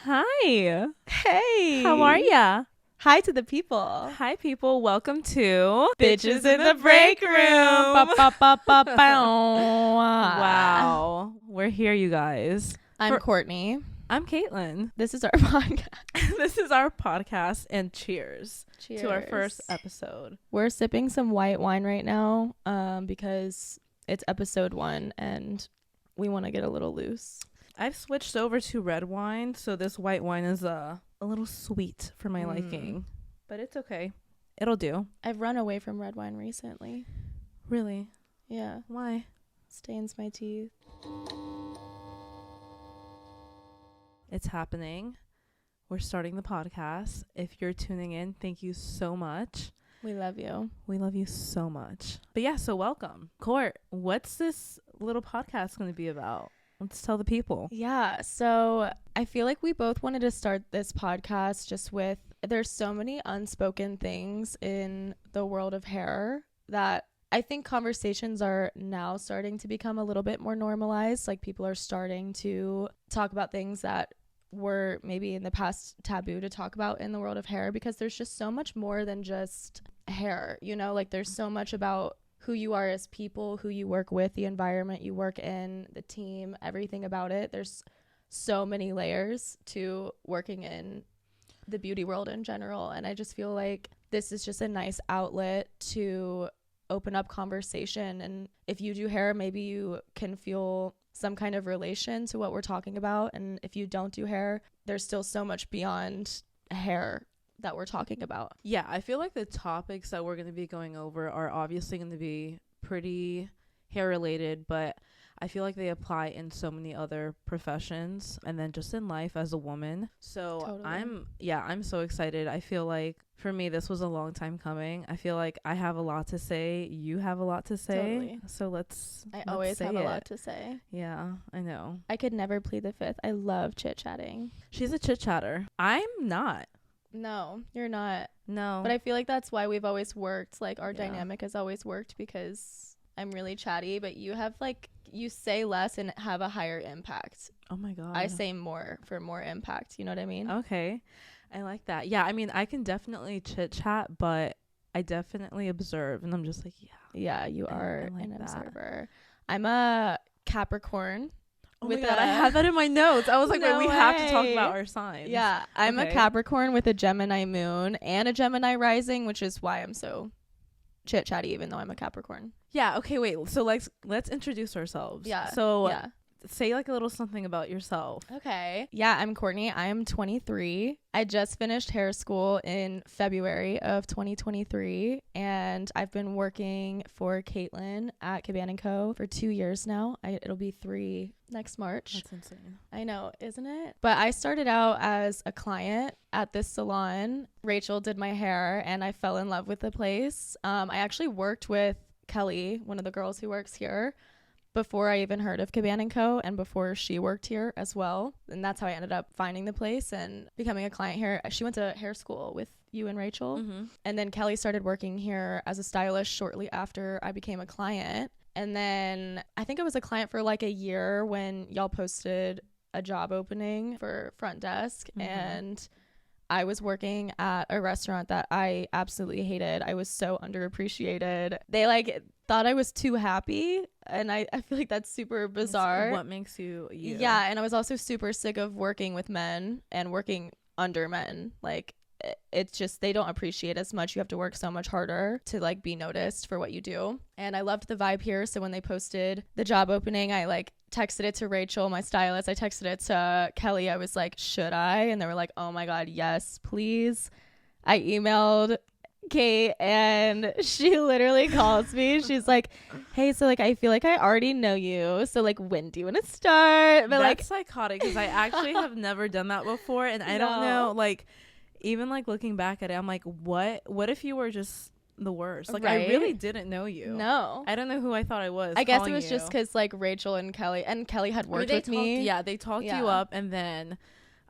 Hi. Hey. How are ya? Hi to the people. Hi, people. Welcome to Bitches in the Breakroom. Wow. We're here, you guys. I'm Courtney. I'm Caitlin. This is our podcast. This is our podcast, and cheers Cheers to our first episode. We're sipping some white wine right now because it's episode 1 and we want to get a little loose. I've switched over to red wine, so this white wine is a little sweet for my liking. But it's okay. It'll do. I've run away from red wine recently. Really? Yeah. Why? Stains my teeth. It's happening. We're starting the podcast. If you're tuning in, thank you so much. We love you. We love you so much. But yeah, so welcome. Court, what's this little podcast going to be about? Let's tell the people. Yeah, so I feel like we both wanted to start this podcast just with, there's so many unspoken things in the world of hair that I think conversations are now starting to become a little bit more normalized. Like people are starting to talk about things that were maybe in the past taboo to talk about in the world of hair, because there's just so much more than just hair, you know, like there's so much about who you are as people, who you work with, the environment you work in, the team, everything about it. There's so many layers to working in the beauty world in general. And I just feel like this is just a nice outlet to open up conversation. And if you do hair, maybe you can feel some kind of relation to what we're talking about. And if you don't do hair, there's still so much beyond hair that we're talking about. Yeah, I feel like the topics that we're going to be going over are obviously going to be pretty hair related, but I feel like they apply in so many other professions and then just in life as a woman. So Totally. I'm so excited. I feel like for me, this was a long time coming. I feel like I have a lot to say. You have a lot to say. Totally. So let's always say have it. a lot to say. Yeah, I know. I could never plead the fifth. I love chit-chatting. She's a chit chatter. I'm not. No, you're not. No. But I feel like that's why we've always worked. Like our dynamic has always worked, because I'm really chatty, but you have like, you say less and have a higher impact. Oh my God. I say more for more impact. You know what I mean? Okay. I like that. Yeah, I mean, I can definitely chit chat, but I definitely observe, and I'm just like, yeah. Yeah, you are like an that. observer. I'm a Capricorn. Oh my God, I have that in my notes. I was like, No wait, we have to talk way. about our signs. Yeah, I'm a Capricorn with a Gemini moon and a Gemini rising, which is why I'm so chit chatty, even though I'm a Capricorn. Yeah. Okay. Wait. So let's introduce ourselves. Yeah. So yeah. Say like a little something about yourself. Okay. Yeah, I'm Courtney. I am 23. I just finished hair school in February of 2023, and I've been working for Caitlin at Cabana & Co. for 2 years now. It'll be 3 next March. That's insane. I know, isn't it? But I started out as a client at this salon. Rachel did my hair, and I fell in love with the place. I actually worked with Kelly, one of the girls who works here, before I even heard of Cabana & Co. and before she worked here as well. And that's how I ended up finding the place and becoming a client here. She went to hair school with you and Rachel. Mm-hmm. And then Kelly started working here as a stylist shortly after I became a client. And then I think I was a client for like a year when y'all posted a job opening for front desk. Mm-hmm. And I was working at a restaurant that I absolutely hated. I was so underappreciated. They like thought I was too happy, and I feel like that's super bizarre. What makes you? Yeah, and I was also super sick of working with men and working under men. Like it's just, they don't appreciate as much. You have to work so much harder to like be noticed for what you do. And I loved the vibe here. So when they posted the job opening, I like texted it to Rachel, my stylist. I texted it to Kelly. I was like, should I? And they were like, oh my God, yes, please. I emailed Kate, and she literally calls me. She's like, hey, so like I feel like I already know you, so like when do you want to start? But that's psychotic, because I actually have never done that before, and I don't know, like even like looking back at it, I'm like, what if you were just the worst? Like, right? I really didn't know you. No, I don't know who I thought I was. I guess it was just because like Rachel and Kelly had worked with me. Yeah, they talked you up, and then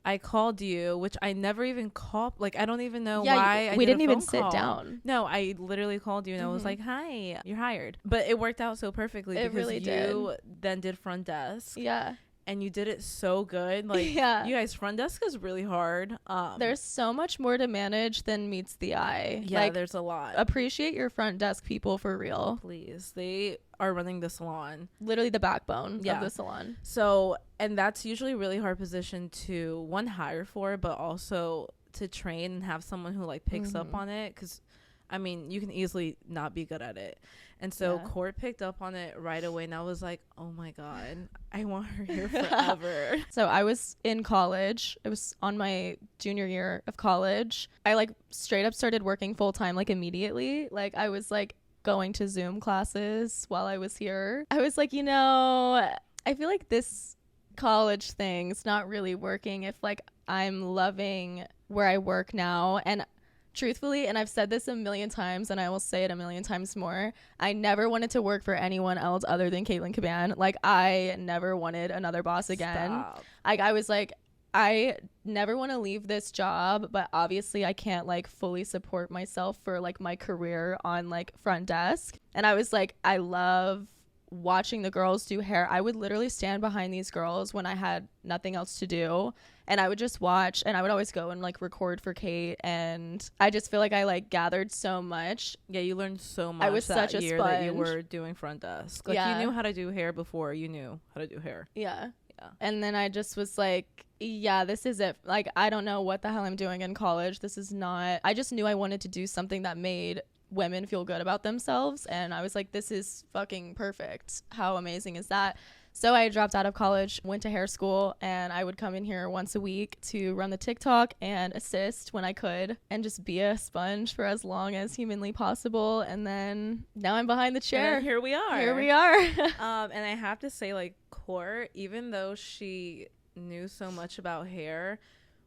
I called you, which I never even called. Like, I don't even know why. We didn't even sit down. No, I literally called you, and I was like, hi, you're hired. But it worked out so perfectly, because really you then did front desk. Yeah. and you did it so good. Like, yeah, you guys, front desk is really hard. there's so much more to manage than meets the eye. Yeah, like, there's a lot. appreciate your front desk people for real. Please, they are running the salon, Literally the backbone Yeah. of the salon. so, and that's usually a really hard position to one hire for, but also to train and have someone who like picks up on it, because I mean, you can easily not be good at it. And so Yeah. Court picked up on it right away, and I was like, oh my god, I want her here forever. So I was in college. It was on my junior year of college. I like straight up started working full time like immediately. Like I was like going to Zoom classes while I was here. I was like, I feel like this college thing's not really working if like I'm loving where I work now. And truthfully, and I've said this a million times and I will say it a million times more, I never wanted to work for anyone else other than Caitlin Caban. Like I never wanted another boss again. Stop. I was like, I never want to leave this job, but obviously I can't like fully support myself for like my career on like front desk. And I was like, I love watching the girls do hair. I would literally stand behind these girls when I had nothing else to do, and I would just watch, and I would always go and like record for Kate, and I just feel like I like gathered so much. Yeah, you learned so much. I was that such a year that you sponge. were doing front desk. Like, Yeah. you knew how to do hair before you knew how to do hair. Yeah. Yeah. And then I just was like, yeah, this is it. Like, I don't know what the hell I'm doing in college. This is not, I just knew I wanted to do something that made women feel good about themselves. And I was like, this is fucking perfect. How amazing is that? So I dropped out of college, went to hair school, and I would come in here once a week to run the TikTok and assist when I could and just be a sponge for as long as humanly possible. And then now I'm behind the chair. And here we are. Here we are. And I have to say, like, Court, even though she knew so much about hair,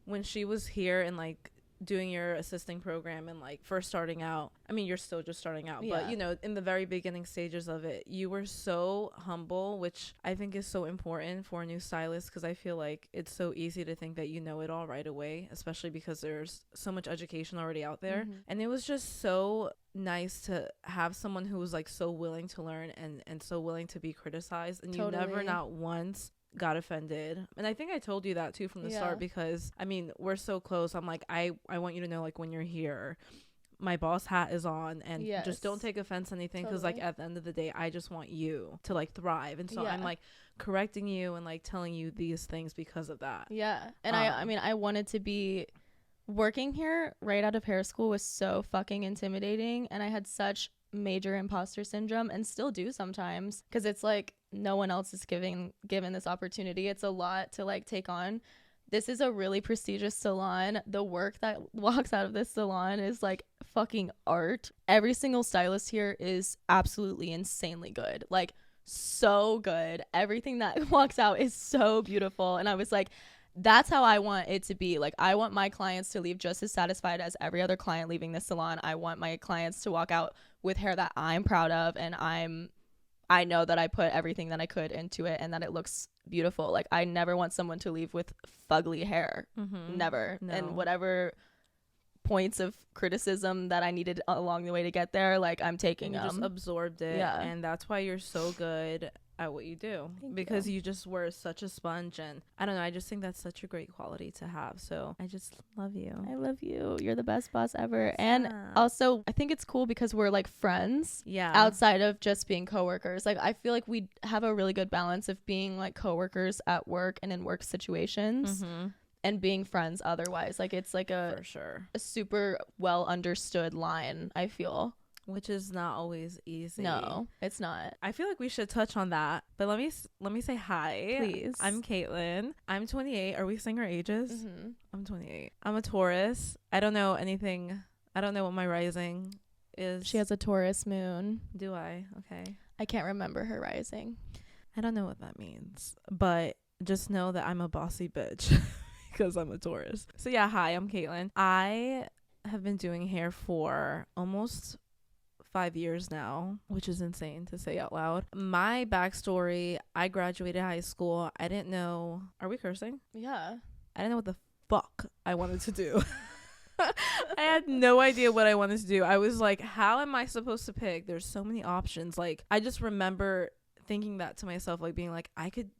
when she was here and like doing your assisting program and like first starting out, I mean, you're still just starting out, Yeah. but you know, in the very beginning stages of it, you were so humble, which I think is so important for a new stylist, because I feel like it's so easy to think that you know it all right away, especially because there's so much education already out there. And it was just so nice to have someone who was like so willing to learn and so willing to be criticized, and you never, Totally. not once, got offended. And I think I told you that too from the Yeah. start, because I mean, we're so close. I'm like, I want you to know, like, when you're here, my boss hat is on, and just don't Yes. take offense to anything, because like Totally. at the end of the day, I just want you to like thrive. And so Yeah. I'm like correcting you and like telling you these things because of that. Yeah. And I mean, I wanted to be working here right out of hair school was so fucking intimidating. And I had such major imposter syndrome, and still do sometimes, because it's like no one else is given this opportunity. It's a lot to like take on. This is a really prestigious salon. The work that walks out of this salon is like fucking art. Every single stylist here is absolutely insanely good. Like, so good. Everything that walks out is so beautiful. And I was like, that's how I want it to be. Like, I want my clients to leave just as satisfied as every other client leaving this salon. I want my clients to walk out with hair that I'm proud of, and I know that I put everything that I could into it and that it looks beautiful. Like, I never want someone to leave with fugly hair. Never. No. And whatever points of criticism that I needed along the way to get there, like, I'm taking And you them. just absorbed it. Yeah. And that's why you're so good at what you do. Thank because you. you just were such a sponge. And I don't know, I just think that's such a great quality to have. So I just love you. I love you. You're the best boss ever. And Stop. also, I think it's cool because we're like friends. Yeah. Outside of just being coworkers. Like, I feel like we have a really good balance of being like coworkers at work and in work situations, and being friends otherwise. Like, it's like For sure. a super well understood line, I feel. Which is not always easy. No, it's not. I feel like we should touch on that. But let me say hi. Please. I'm Caitlin. I'm 28. Are we saying our ages? Mm-hmm. I'm 28. I'm a Taurus. I don't know anything. I don't know what my rising is. She has a Taurus moon. Do I? Okay. I can't remember her rising. I don't know what that means. But just know that I'm a bossy bitch because I'm a Taurus. So yeah, hi, I'm Caitlin. I have been doing hair for almost 5 years now, which is insane to say out loud. My backstory: I graduated high school. I didn't know. Are we cursing? Yeah. I didn't know what the fuck I wanted to do. I had no idea what I wanted to do. I was like, how am I supposed to pick? There's so many options. Like, I just remember thinking that to myself, like being like, I could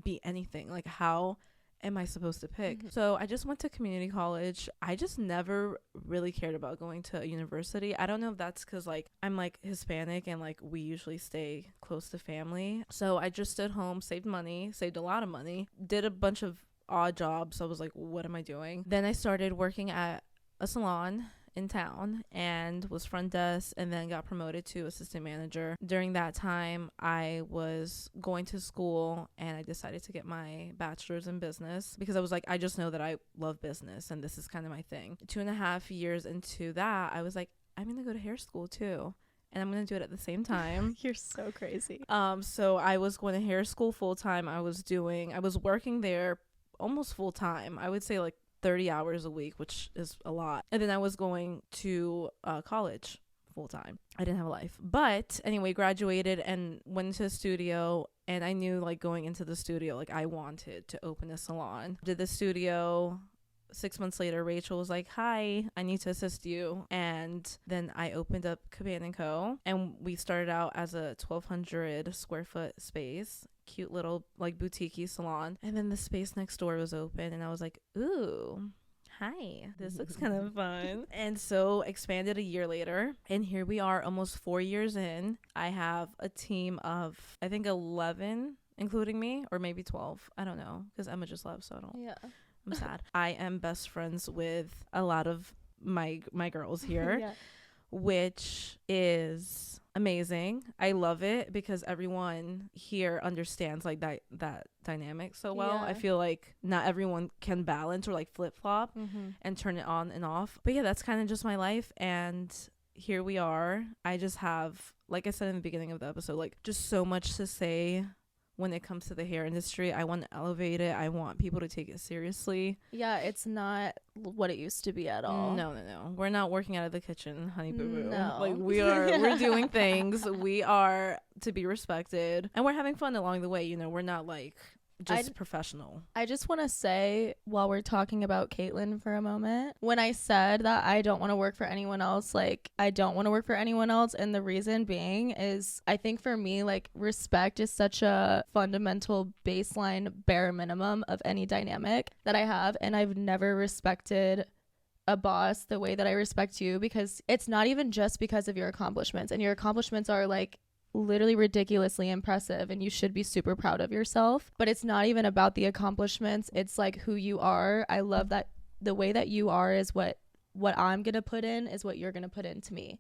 be anything. Like, how am I supposed to pick? So I just went to community college. I just never really cared about going to a university. I don't know if that's because like I'm like Hispanic and like we usually stay close to family. So I just stood home, saved a lot of money, did a bunch of odd jobs. I was like, what am I doing? Then I started working at a salon in town and was front desk, and then got promoted to assistant manager. During that time, I was going to school and I decided to get my bachelor's in business because I was like, I just know that I love business and this is kind of my thing. 2.5 years into that, I was like, I'm gonna go to hair school too, and I'm gonna do it at the same time. You're so crazy. So I was going to hair school full time. I was working there almost full time. I would say like 30 hours a week, which is a lot. And then I was going to college full time. I didn't have a life. But anyway, graduated and went into the studio, and I knew like going into the studio, like I wanted to open a salon. Did the studio. 6 months later, Rachel was like, hi, I need to assist you. And then I opened up Cabana & Co. And we started out as a 1,200 square foot space. Cute little like boutique salon. And then the space next door was open. And I was like, ooh, hi, this looks kind of fun. And so expanded a year later. And here we are almost 4 years in. I have a team of, I think, 11, including me, or maybe 12. I don't know, because Emma just left, so I don't. Yeah. I'm sad. I am best friends with a lot of my girls here, Yeah. which is amazing. I love it because everyone here understands like that dynamic so well. Yeah. I feel like not everyone can balance or like flip-flop and turn it on and off. But yeah, that's kind of just my life, and here we are. I just have, like I said in the beginning of the episode, like just so much to say. When it comes to the hair industry, I want to elevate it. I want people to take it seriously. Yeah, it's not what it used to be at all. No. We're not working out of the kitchen, honey boo boo. No. Like we're doing things. We are to be respected, and we're having fun along the way. You know, we're not like just professional. I just want to say, while we're talking about Caitlin for a moment, when I said that I don't want to work for anyone else, like I don't want to work for anyone else, and the reason being is I think for me, like respect is such a fundamental baseline bare minimum of any dynamic that I have, and I've never respected a boss the way that I respect you, because it's not even just because of your accomplishments, and your accomplishments are like literally ridiculously impressive and you should be super proud of yourself, but it's not even about the accomplishments. It's like who you are. I love that the way that you are is what I'm gonna put in is what you're gonna put into me.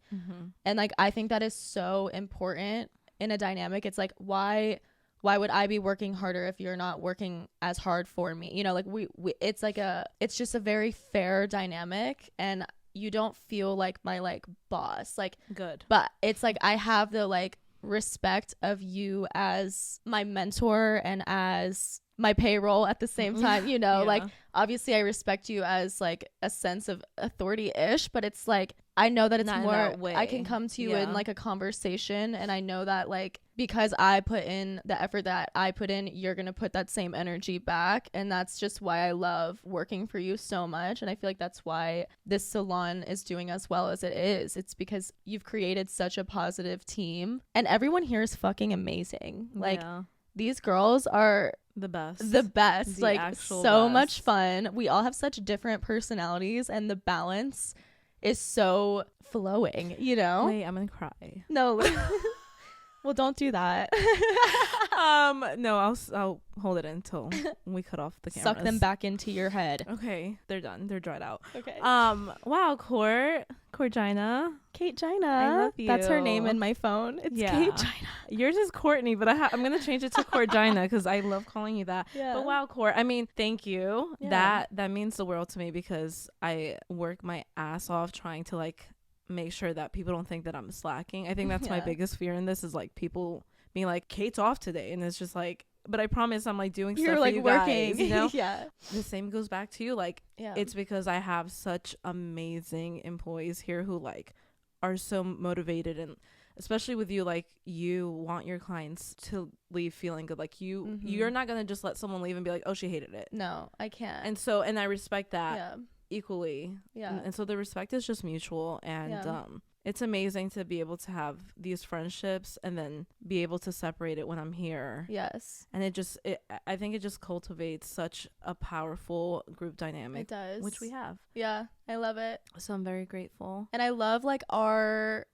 And like I think that is so important in a dynamic. It's like why would I be working harder if you're not working as hard for me? You know, like we it's like it's just a very fair dynamic, and you don't feel like my like boss, like good, but it's like I have the like respect of you as my mentor and as my payroll at the same time, you know. Like obviously I respect you as like a sense of authority-ish, but it's like I know that it's not more I can come to you in like a conversation, and I know that like because I put in the effort that I put in, you're gonna put that same energy back, and that's just why I love working for you so much. And I feel like that's why this salon is doing as well as it is. It's because you've created such a positive team, and everyone here is fucking amazing. Like these girls are the best, like so much fun. We all have such different personalities, and the balance is so flowing, you know. Wait, I'm gonna cry. No. Well, don't do that. No, I'll hold it until we cut off the cameras. Suck them back into your head. Okay, they're done. They're dried out. Okay. Wow, Courtgina. Kate Gina. I love you. That's her name in my phone. It's Kate Gina. Yours is Courtney, but I'm gonna change it to Courtgina because I love calling you that. Yeah. But wow, Court. I mean, thank you. Yeah. That means the world to me because I work my ass off trying to like make sure that people don't think that I'm slacking. I think that's my biggest fear in this is like people being like, Kate's off today, and it's just like, but I promise I'm like doing You're stuff like for you working. guys, you know. Yeah. The same goes back to you. Like it's because I have such amazing employees here who like are so motivated, and especially with you, like you want your clients to leave feeling good. Like you're not gonna just let someone leave and be like, oh, she hated it. No, I can't. And I respect that equally. Yeah. And so the respect is just mutual, and it's amazing to be able to have these friendships and then be able to separate it when I'm here. Yes. And I think it just cultivates such a powerful group dynamic. It does. Which we have. Yeah, I love it. So I'm very grateful. And I love like our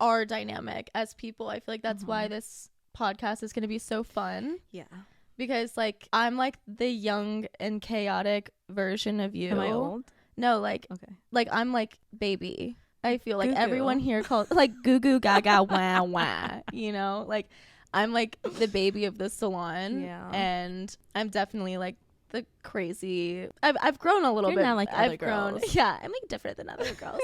dynamic as people. I feel like that's why this podcast is going to be so fun. Yeah. Because like I'm like the young and chaotic version of you. Am I old? No, like Okay. like I'm like baby. I feel like Goo-goo. everyone here calls like goo goo gaga wah wah, you know? Like I'm like the baby of the salon. Yeah. And I'm definitely like the crazy. I've grown a little You're bit. not like other girls. Yeah, I'm like different than other girls.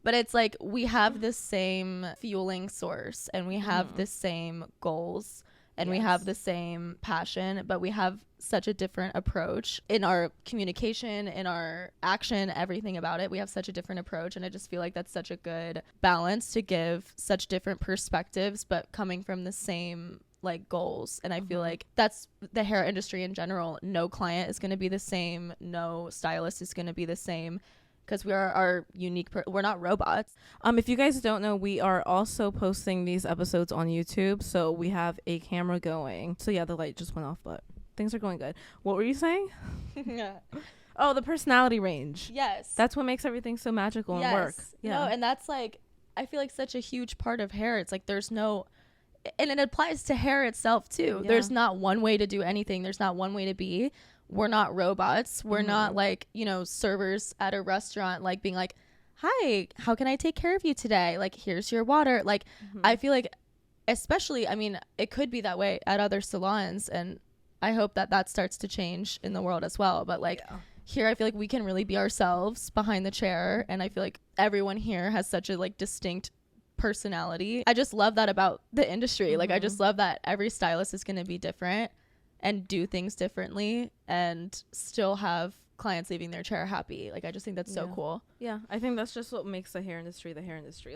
But it's like we have the same fueling source and we have the same goals and we have the same passion, but we have such a different approach in our communication, in our action, everything about it. We have such a different approach, and I just feel like that's such a good balance to give such different perspectives, but coming from the same like goals. And I feel like that's the hair industry in general. No client is going to be the same. No stylist is going to be the same. Because we are our unique we're not robots. If you guys don't know, we are also posting these episodes on YouTube, so we have a camera going. So yeah, the light just went off, but things are going good. What were you saying? Oh, the personality range. Yes, that's what makes everything so magical and work. Yeah. No, and that's like I feel like such a huge part of hair. It's like there's no, and it applies to hair itself too. Yeah. There's not one way to do anything. There's not one way to be. We're not robots. We're not like, you know, servers at a restaurant, like being like, hi, how can I take care of you today? Like, here's your water. Like, I feel like, especially, I mean, it could be that way at other salons. And I hope that that starts to change in the world as well. But like here, I feel like we can really be ourselves behind the chair. And I feel like everyone here has such a like distinct personality. I just love that about the industry. Like, I just love that every stylist is going to be different and do things differently and still have clients leaving their chair happy. Like, I just think that's so cool. Yeah, I think that's just what makes the hair industry,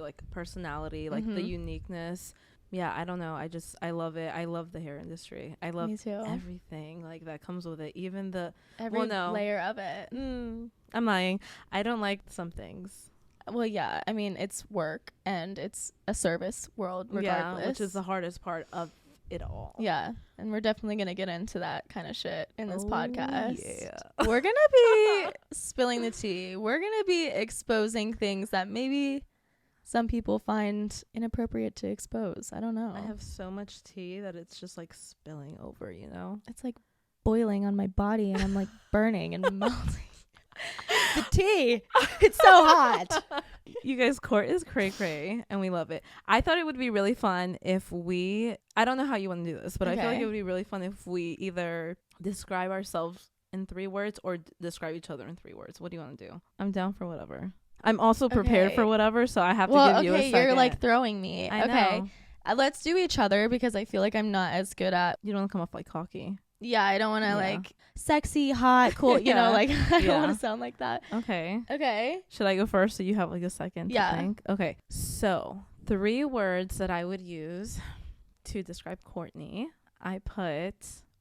like personality, like the uniqueness. Yeah, I don't know. I love it. I love the hair industry. I love everything like that comes with it. Even the every layer of it. I'm lying. I don't like some things. Well, yeah. I mean, it's work and it's a service world regardless. Yeah, which is the hardest part of it all. Yeah, and we're definitely gonna get into that kind of shit in this podcast. Yeah. We're gonna be spilling the tea. We're gonna be exposing things that maybe some people find inappropriate to expose. I don't know. I have so much tea that it's just like spilling over, you know? It's like boiling on my body and I'm like burning and melting. The tea, it's so hot. You guys, Court is cray cray and we love it. I thought it would be really fun if I don't know how you want to do this, but I feel like it would be really fun if we either describe ourselves in 3 words or describe each other in 3 words. What do you want to do? I'm down for whatever. I'm also prepared for whatever, so I have to give you a second. You're like throwing me. I know. Let's do each other because I feel like I'm not as good at. You don't want to come off like cocky. Yeah, I don't want to like sexy, hot, cool, you know, like I don't want to sound like that. Okay. Should I go first so you have like a second to think? Okay. So 3 words that I would use to describe Courtney. I put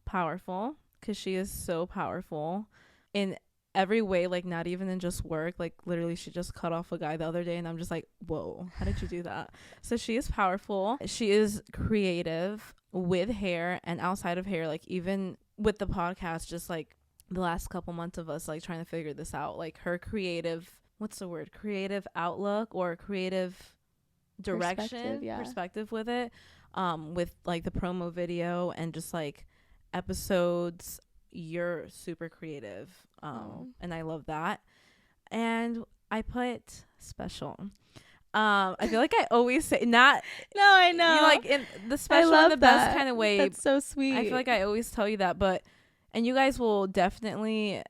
powerful because she is so powerful in every way, like not even in just work. Like literally she just cut off a guy the other day and I'm just like, whoa, how did you do that? So she is powerful. She is creative with hair and outside of hair, like even with the podcast, just like the last couple months of us like trying to figure this out, like her creative outlook or creative direction perspective with it, with like the promo video and just like episodes. You're super creative, and I love that. And I put special. I feel like I always say not. No, I know. You know, like in the special in the best kind of way. That's so sweet. I feel like I always tell you that, and you guys will definitely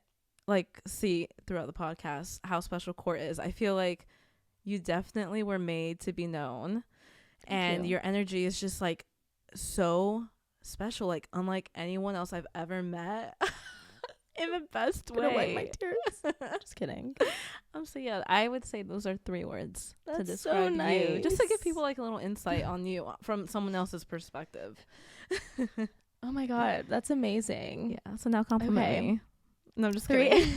like see throughout the podcast how special Court is. I feel like you definitely were made to be known, and your energy is just like so special, like unlike anyone else I've ever met. In the best way. Wipe my tears. Just kidding. So yeah, I would say those are 3 words to describe so nice. you, just to give people like a little insight on you from someone else's perspective. Oh my god, that's amazing. Yeah. So now compliment me. No, I'm just kidding.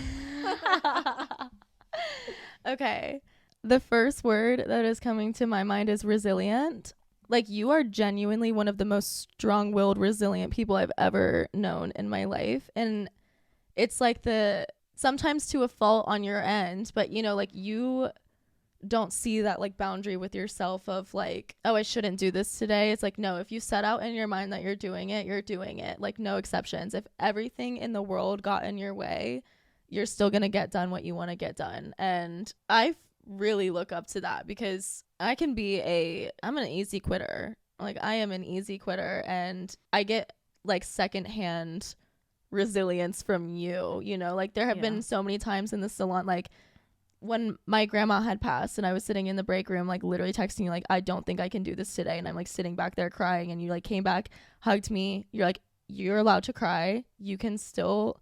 Okay. The first word that is coming to my mind is resilient. Like, you are genuinely one of the most strong-willed, resilient people I've ever known in my life. And it's like sometimes to a fault on your end, but you know, like, you don't see that like boundary with yourself of like, oh, I shouldn't do this today. It's like, no, if you set out in your mind that you're doing it, you're doing it. Like, no exceptions. If everything in the world got in your way, you're still gonna get done what you want to get done. And I really look up to that, because I'm an easy quitter. Like, I am an easy quitter, and I get like secondhand resilience from you, you know. Like, there have been so many times in the salon, like when my grandma had passed and I was sitting in the break room, like literally texting you like, I don't think I can do this today, and I'm like sitting back there crying, and you like came back, hugged me. You're like, you're allowed to cry, you can still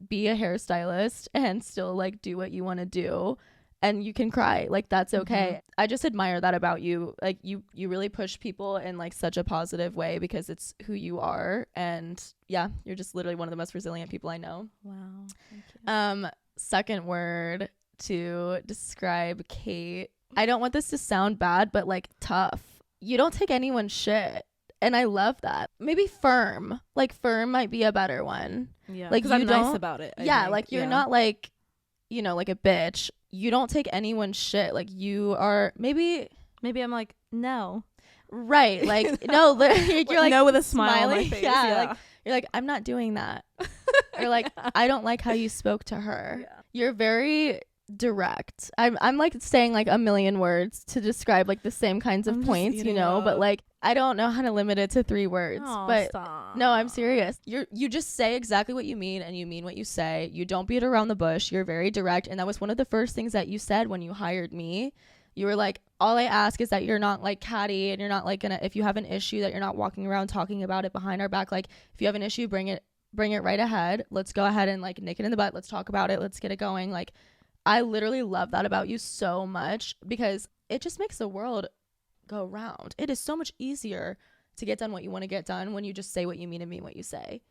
be a hairstylist and still like do what you want to do, and you can cry, like that's okay. I just admire that about you. Like, you really push people in like such a positive way, because it's who you are. And yeah, you're just literally one of the most resilient people I know. Wow. Thank you. Second word to describe Kate, I don't want this to sound bad, but like tough. You don't take anyone's shit, and I love that. Maybe firm. Like, firm might be a better one. Yeah, like, you I'm nice about it. I think. Like, you're not like, you know, like a bitch. You don't take anyone's shit. Like, you are maybe I'm like, no, right, like no, you're like no with a smile on my face. Like, you're like, I'm not doing that. Or like, I don't like how you spoke to her. You're very direct. I'm like saying like a million words to describe like the same kinds of points, you know, but like, I don't know how to limit it to 3 words. But stop. No, I'm serious. You just say exactly what you mean, and you mean what you say. You don't beat around the bush. You're very direct. And that was one of the first things that you said when you hired me. You were like, all I ask is that you're not like catty, and you're not like if you have an issue, that you're not walking around talking about it behind our back. Like, if you have an issue, bring it right ahead. Let's go ahead and like nick it in the butt. Let's talk about it. Let's get it going. Like, I literally love that about you so much, because it just makes the world go round. It is so much easier to get done what you want to get done when you just say what you mean and mean what you say.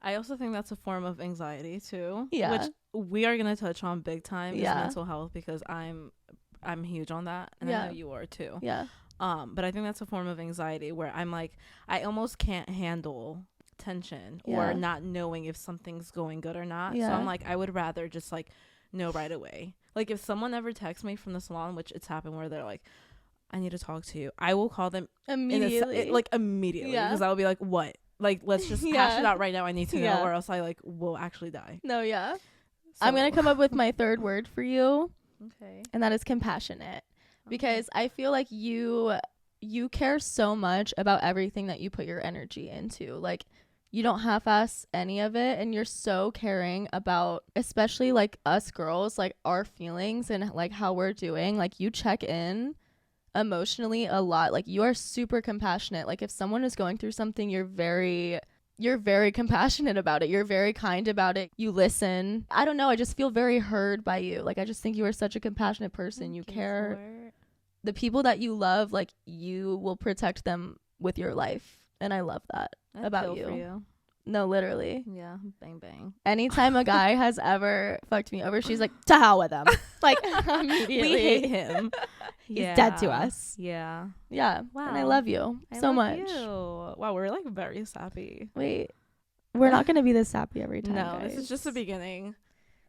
I also think that's a form of anxiety too. Yeah. Which we are going to touch on big time, is mental health, because I'm huge on that, and I know you are too. Yeah. But I think that's a form of anxiety where I'm like, I almost can't handle tension or not knowing if something's going good or not. So I'm like, I would rather just like know right away. Like, if someone ever texts me from the salon, which it's happened where they're like, I need to talk to you, I will call them immediately. Immediately, because I will be like, what? Like, let's just hash it out right now. I need to know, or else I like will actually die. No, so I'm gonna come up with my third word for you. Okay. And that is compassionate, because I feel like you care so much about everything that you put your energy into. Like, you don't half-ass any of it, and you're so caring about, especially like us girls, like our feelings and like how we're doing. Like, you check in emotionally a lot. Like, you are super compassionate. Like, if someone is going through something, you're very compassionate about it. You're very kind about it. You listen. I don't know, I just feel very heard by you. Like, I just think you are such a compassionate person. You care. The people that you love, like, you will protect them with your life. And I love that about you. No, literally. Yeah. Bang, bang. Anytime a guy has ever fucked me over, she's like, to hell with him. Like, immediately. We hate him. He's dead to us. Yeah. Yeah. Wow. And I love you so much. Wow, we're like very sappy. Wait, we're not going to be this sappy every time. No, guys. This is just the beginning.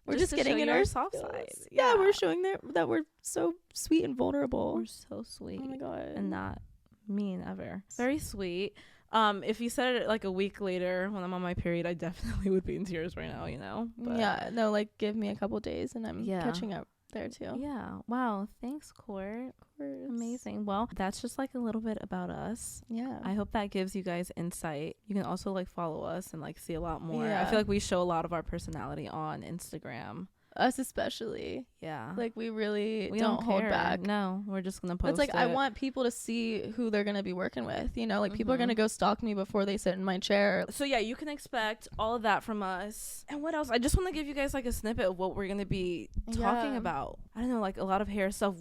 We're just getting in our soft side. Yeah, we're showing that we're so sweet and vulnerable. We're so sweet. Oh my God. And not mean ever. Very sweet. If you said it like a week later when I'm on my period, I definitely would be in tears right now, you know? But yeah, no, like, give me a couple days and I'm catching up there too. Yeah. Wow. Thanks, Court. Amazing. Well, that's just like a little bit about us. Yeah. I hope that gives you guys insight. You can also like follow us and like see a lot more. Yeah. I feel like we show a lot of our personality on Instagram. Us especially. Yeah. Like, we really don't hold back. No, we're just gonna post it's like, I want people to see who they're gonna be working with, you know? Like, people are gonna go stalk me before they sit in my chair. So yeah, you can expect all of that from us. And what else? I just want to give you guys like a snippet of what we're gonna be talking about. I don't know, like a lot of hair stuff.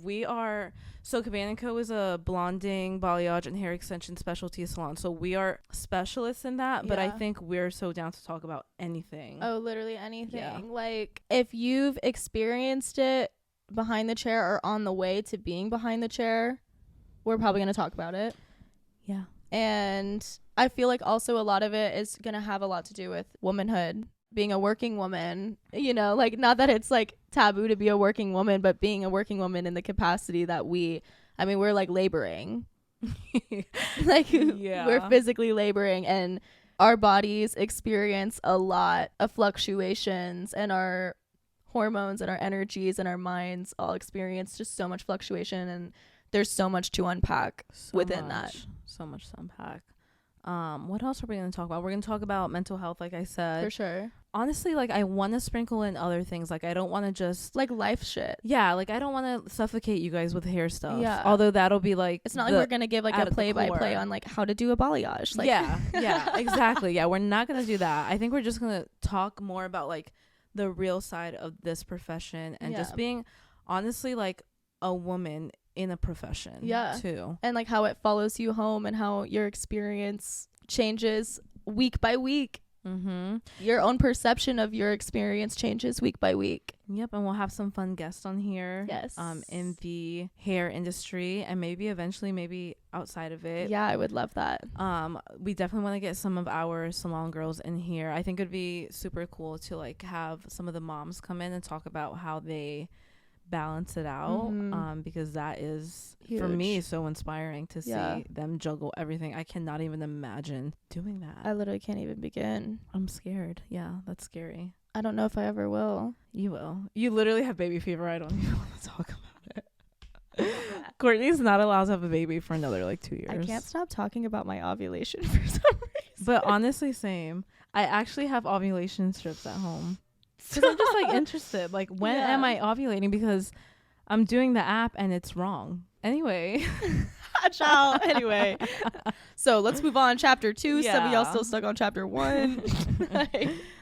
So Cabana & Co is a blonding, balayage, and hair extension specialty salon. So we are specialists in that, but I think we're so down to talk about anything. Oh, literally anything. Yeah. Like, if you've experienced it, behind the chair or on the way to being behind the chair, we're probably going to talk about it. Yeah. And I feel like also a lot of it is going to have a lot to do with womanhood, being a working woman, you know, like not that it's like taboo to be a working woman, but being a working woman in the capacity that we're like laboring. Like we're physically laboring, and our bodies experience a lot of fluctuations, and our hormones and our energies and our minds all experience just so much fluctuation, and there's so much to unpack within that. So much to unpack. What else are we going to talk about? We're going to talk about mental health, like I said. For sure. Honestly, like I want to sprinkle in other things. Like I don't want to just like life shit. Yeah, like I don't want to suffocate you guys with hair stuff. Yeah. Although that'll be like, it's not like we're going to give like a play-by-play on like how to do a balayage. Like yeah, exactly. Yeah, we're not going to do that. I think we're just going to talk more about like the real side of this profession and just being honestly like a woman in a profession too, and like how it follows you home and how your experience changes week by week. Your own perception of your experience changes week by week. Yep. And we'll have some fun guests on here in the hair industry, and maybe eventually maybe outside of it. Yeah, I would love that. We definitely want to get some of our salon girls in here. I think it'd be super cool to like have some of the moms come in and talk about how they balance it out, because that is huge. For me so inspiring to see them juggle everything. I cannot even imagine doing that. I literally can't even begin. I'm scared. Yeah, that's scary. I don't know if I ever will. You will. You literally have baby fever. I don't even want to talk about it. Courtney's not allowed to have a baby for another like 2 years. I can't stop talking about my ovulation for some reason. But honestly, same. I actually have ovulation strips at home. Because I'm just like interested, like when am I ovulating, because I'm doing the app and it's wrong. Anyway. Ciao. Anyway. So let's move on. Chapter 2. Some of y'all still stuck on chapter 1.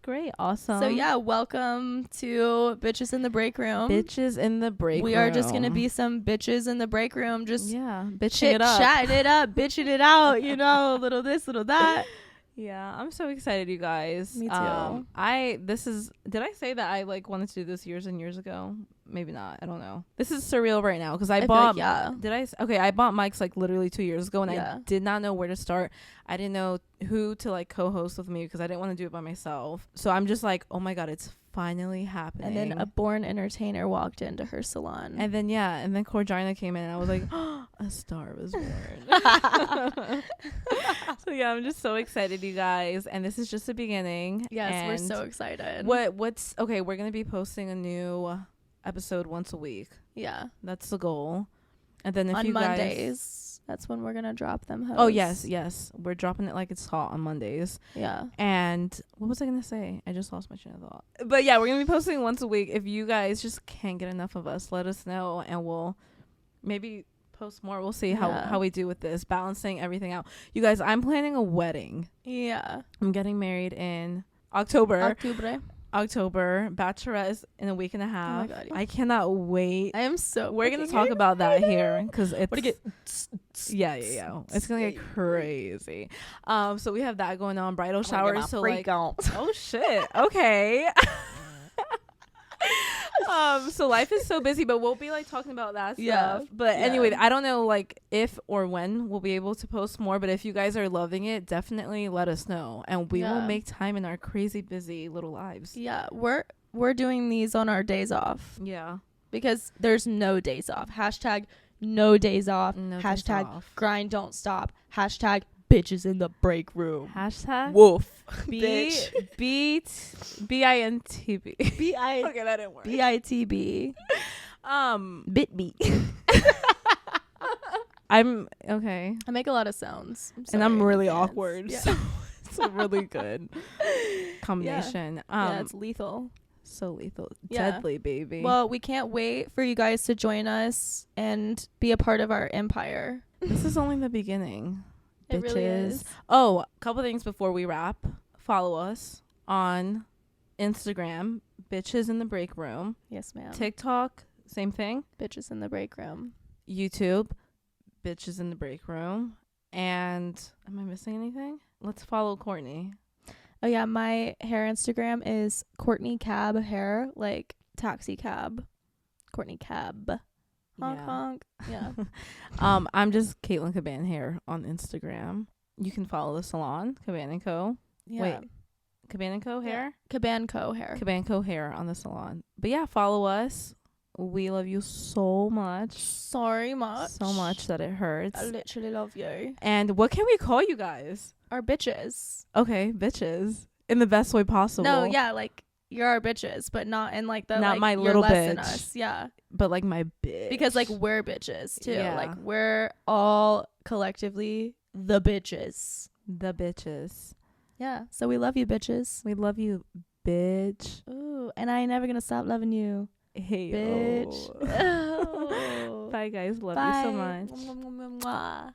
Great. Awesome. So yeah, welcome to Bitches in the Break Room. Bitches in the Break Room. We are just going to be some bitches in the break room. Just bitching it up. Chatting it up, bitching it out, you know, little this, little that. Yeah, I'm so excited, you guys. Me too. Did I say that I like wanted to do this years and years ago? Maybe not. I don't know. This is surreal right now because I bought. I bought mics like literally 2 years ago, and I did not know where to start. I didn't know who to like co-host with me because I didn't want to do it by myself. So I'm just like, oh my god, it's finally happening. And then a born entertainer walked into her salon. And then Corgina came in, and I was like, oh, a star was born. So yeah, I'm just so excited, you guys. And this is just the beginning. Yes, and we're so excited. What's okay? We're gonna be posting a new episode once a week. Yeah, that's the goal. And then on Mondays, that's when we're gonna drop them hosts. Oh yes, we're dropping it like it's hot on Mondays. Yeah. And what was I gonna say? I just lost my train of thought. But yeah, we're gonna be posting once a week. If you guys just can't get enough of us, let us know, and we'll maybe post more. We'll see how we do with this, balancing everything out. You guys, I'm planning a wedding. Yeah, I'm getting married in October. Bachelorette is in a week and a half. Oh my god, I cannot wait. I am so. We're gonna talk about that here because it's yeah. It's gonna get crazy. So we have that going on. Bridal showers. So like, oh shit. Okay. So life is so busy, but we'll be like talking about that stuff. But anyway, I don't know like if or when we'll be able to post more, but if you guys are loving it, definitely let us know, and we will make time in our crazy busy little lives. Yeah, we're doing these on our days off. Yeah, because there's no days off. Hashtag no days off. Hashtag days off. Grind don't stop. Hashtag bitches in the break room. Hashtag woof. BINTB. Okay, that didn't work. BITB. Bitb. I'm okay. I make a lot of sounds. And I'm really awkward. Yeah. So it's a really good combination. Yeah, it's lethal. So lethal. Deadly, baby. Well, we can't wait for you guys to join us and be a part of our empire. This is only the beginning. It really is. Oh, a couple things before we wrap. Follow us on Instagram, Bitches in the Break Room. Yes, ma'am. TikTok, same thing. Bitches in the Break Room. YouTube, Bitches in the Break Room. And am I missing anything? Let's follow Courtney. Oh yeah, my hair Instagram is Courtney Cab Hair, like taxi cab. Courtney Cab. Honk Yeah. honk. Yeah. I'm just Caitlin Caban Hair on Instagram. You can follow the salon, Caban & Co. Yeah. Wait, Caban & Co. Hair? Caban Co. Hair. Caban & Co. Hair on the salon. But yeah, follow us. We love you so much. Sorry much. So much that it hurts. I literally love you. And what can we call you guys? Our bitches. Okay, bitches. In the best way possible. No, yeah, like you're our bitches, but not in like the Not like, my you're little less than bitch. us. Yeah. But like my bitch. Because like we're bitches too. Yeah. Like we're all collectively the bitches. The bitches. Yeah. So we love you, bitches. We love you, bitch. Ooh, and I ain't never gonna stop loving you. Hey, Bitch. oh. Bye guys. Love you so much. Much.